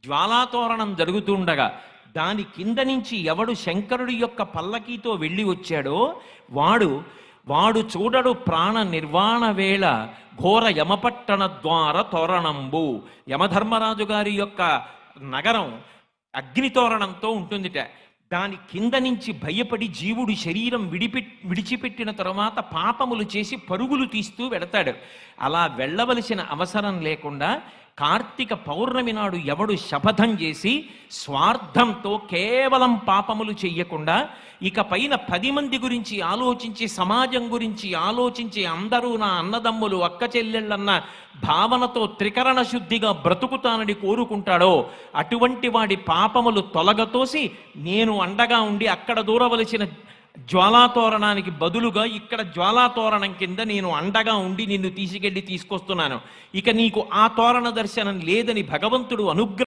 జ్వాలాతోరణం జరుగుతుండగా దాని కింద నుంచి ఎవడు శంకరుడి యొక్క పల్లకీతో వెళ్ళి వచ్చాడో వాడు వాడు చూడడు ప్రాణ నిర్వాణ వేళ ఘోర యమపట్టణ ద్వార తోరణంబు. యమధర్మరాజు గారి యొక్క నగరం అగ్నితోరణంతో ఉంటుందిట. దాని కింద నుంచి భయపడి జీవుడు శరీరం విడిచిపెట్టిన తర్వాత పాపములు చేసి పరుగులు తీస్తూ వెడతాడు. అలా వెళ్ళవలసిన అవసరం లేకుండా కార్తీక పౌర్ణమి నాడు ఎవడు శపథం చేసి స్వార్థంతో కేవలం పాపములు చెయ్యకుండా ఇక పైన 10 మంది గురించి ఆలోచించి సమాజం గురించి ఆలోచించి అందరూ నా అన్నదమ్ములు అక్క చెల్లెళ్ళన్న భావనతో త్రికరణ శుద్ధిగా బ్రతుకుతానని కోరుకుంటాడో అటువంటి వాడి పాపములు తొలగతోసి నేను అండగా ఉండి అక్కడ దూరవలసిన జ్వాలాతోరణానికి బదులుగా ఇక్కడ జ్వాలాతోరణం కింద నేను అండగా ఉండి నిన్ను తీసుకొస్తున్నాను. ఇక నీకు ఆ తోరణ దర్శనం లేదని భగవంతుడు అనుగ్రహం